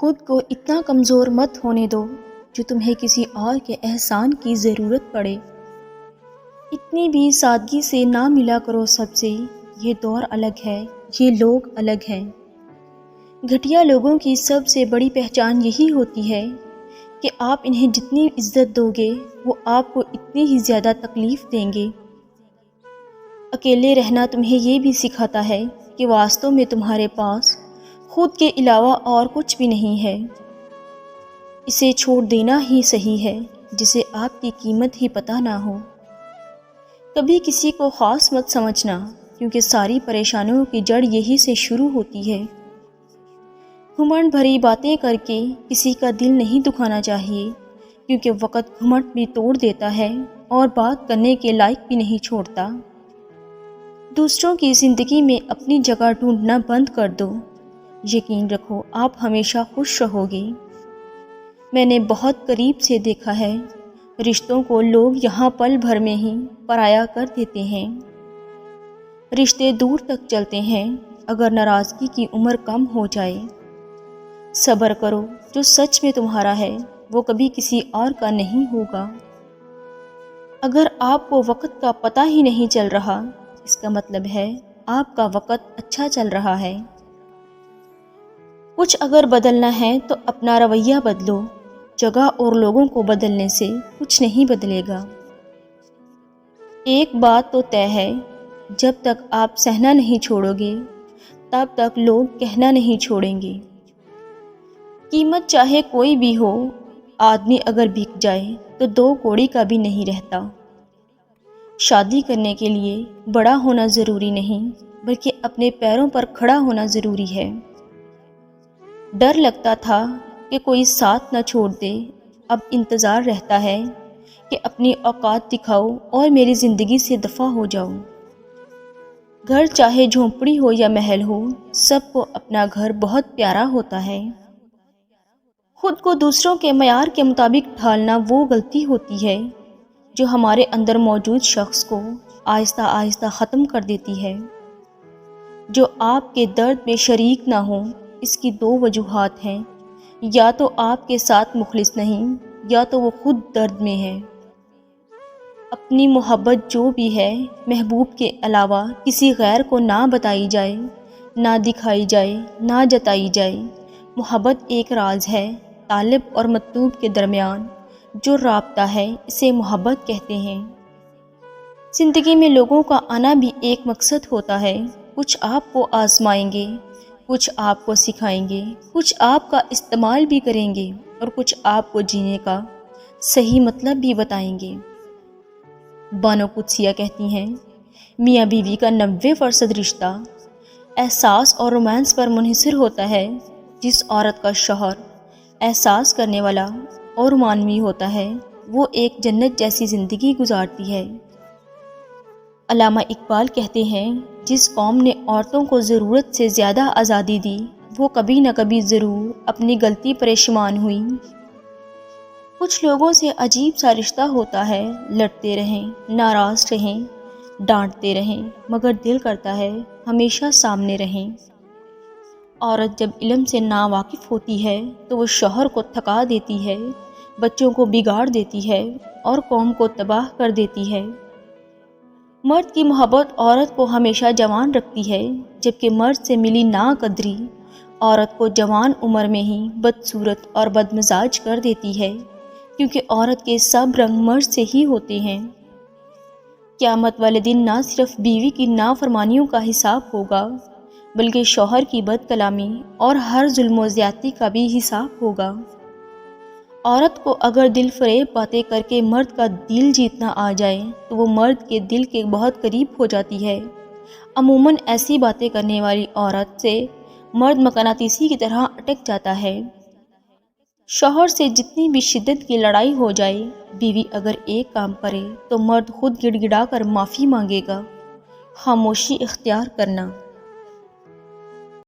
خود کو اتنا کمزور مت ہونے دو جو تمہیں کسی اور کے احسان کی ضرورت پڑے۔ اتنی بھی سادگی سے نہ ملا کرو سب سے، یہ دور الگ ہے، یہ لوگ الگ ہیں۔ گھٹیا لوگوں کی سب سے بڑی پہچان یہی ہوتی ہے کہ آپ انہیں جتنی عزت دو گے وہ آپ کو اتنی ہی زیادہ تکلیف دیں گے۔ اکیلے رہنا تمہیں یہ بھی سکھاتا ہے کہ واستو میں تمہارے پاس خود کے علاوہ اور کچھ بھی نہیں ہے۔ اسے چھوڑ دینا ہی صحیح ہے جسے آپ کی قیمت ہی پتہ نہ ہو۔ کبھی کسی کو خاص مت سمجھنا، کیونکہ ساری پریشانیوں کی جڑ یہی سے شروع ہوتی ہے۔ گھمنڈ بھری باتیں کر کے کسی کا دل نہیں دکھانا چاہیے، کیونکہ وقت گھمنڈ بھی توڑ دیتا ہے اور بات کرنے کے لائق بھی نہیں چھوڑتا۔ دوسروں کی زندگی میں اپنی جگہ ڈھونڈنا بند کر دو، یقین رکھو آپ ہمیشہ خوش رہو گے۔ میں نے بہت قریب سے دیکھا ہے، رشتوں کو لوگ یہاں پل بھر میں ہی پرایا کر دیتے ہیں۔ رشتے دور تک چلتے ہیں اگر ناراضگی کی عمر کم ہو جائے۔ صبر کرو، جو سچ میں تمہارا ہے وہ کبھی کسی اور کا نہیں ہوگا۔ اگر آپ کو وقت کا پتہ ہی نہیں چل رہا، اس کا مطلب ہے آپ کا وقت اچھا چل رہا ہے۔ کچھ اگر بدلنا ہے تو اپنا رویہ بدلو، جگہ اور لوگوں کو بدلنے سے کچھ نہیں بدلے گا۔ ایک بات تو طے ہے، جب تک آپ سہنا نہیں چھوڑو گے تب تک لوگ کہنا نہیں چھوڑیں گے۔ قیمت چاہے کوئی بھی ہو، آدمی اگر بک جائے تو دو کوڑی کا بھی نہیں رہتا۔ شادی کرنے کے لیے بڑا ہونا ضروری نہیں، بلکہ اپنے پیروں پر کھڑا ہونا ضروری ہے۔ ڈر لگتا تھا کہ کوئی ساتھ نہ چھوڑ دے، اب انتظار رہتا ہے کہ اپنی اوقات دکھاؤ اور میری زندگی سے دفع ہو جاؤ۔ گھر چاہے جھونپڑی ہو یا محل ہو، سب کو اپنا گھر بہت پیارا ہوتا ہے۔ خود کو دوسروں کے معیار کے مطابق ڈھالنا وہ غلطی ہوتی ہے جو ہمارے اندر موجود شخص کو آہستہ آہستہ ختم کر دیتی ہے۔ جو آپ کے درد میں شریک نہ ہو، اس کی دو وجوہات ہیں، یا تو آپ کے ساتھ مخلص نہیں، یا تو وہ خود درد میں ہے۔ اپنی محبت جو بھی ہے، محبوب کے علاوہ کسی غیر کو نہ بتائی جائے، نہ دکھائی جائے، نہ جتائی جائے۔ محبت ایک راز ہے، طالب اور مطلوب کے درمیان جو رابطہ ہے اسے محبت کہتے ہیں۔ زندگی میں لوگوں کا آنا بھی ایک مقصد ہوتا ہے، کچھ آپ کو آزمائیں گے، کچھ آپ کو سکھائیں گے، کچھ آپ کا استعمال بھی کریں گے اور کچھ آپ کو جینے کا صحیح مطلب بھی بتائیں گے۔ بانو قدسیہ کہتی ہیں، میاں بیوی کا 90% رشتہ احساس اور رومانس پر منحصر ہوتا ہے۔ جس عورت کا شوہر احساس کرنے والا اور مانوی ہوتا ہے، وہ ایک جنت جیسی زندگی گزارتی ہے۔ علامہ اقبال کہتے ہیں، جس قوم نے عورتوں کو ضرورت سے زیادہ آزادی دی، وہ کبھی نہ کبھی ضرور اپنی غلطی پریشان ہوئی۔ کچھ لوگوں سے عجیب سا رشتہ ہوتا ہے، لڑتے رہیں، ناراض رہیں، ڈانٹتے رہیں، مگر دل کرتا ہے ہمیشہ سامنے رہیں۔ عورت جب علم سے ناواقف ہوتی ہے تو وہ شوہر کو تھکا دیتی ہے، بچوں کو بگاڑ دیتی ہے اور قوم کو تباہ کر دیتی ہے۔ مرد کی محبت عورت کو ہمیشہ جوان رکھتی ہے، جبکہ مرد سے ملی ناقدری عورت کو جوان عمر میں ہی بدصورت اور بدمزاج کر دیتی ہے، کیونکہ عورت کے سب رنگ مرد سے ہی ہوتے ہیں۔ قیامت والے دن نہ صرف بیوی کی نافرمانیوں کا حساب ہوگا، بلکہ شوہر کی بد کلامی اور ہر ظلم و زیادتی کا بھی حساب ہوگا۔ عورت کو اگر دل فریب باتیں کر کے مرد کا دل جیتنا آ جائے تو وہ مرد کے دل کے بہت قریب ہو جاتی ہے۔ عموماً ایسی باتیں کرنے والی عورت سے مرد مقناطیسی کی طرح اٹک جاتا ہے۔ شوہر سے جتنی بھی شدت کی لڑائی ہو جائے، بیوی اگر ایک کام کرے تو مرد خود گڑ گڑا کر معافی مانگے گا۔ خاموشی اختیار کرنا۔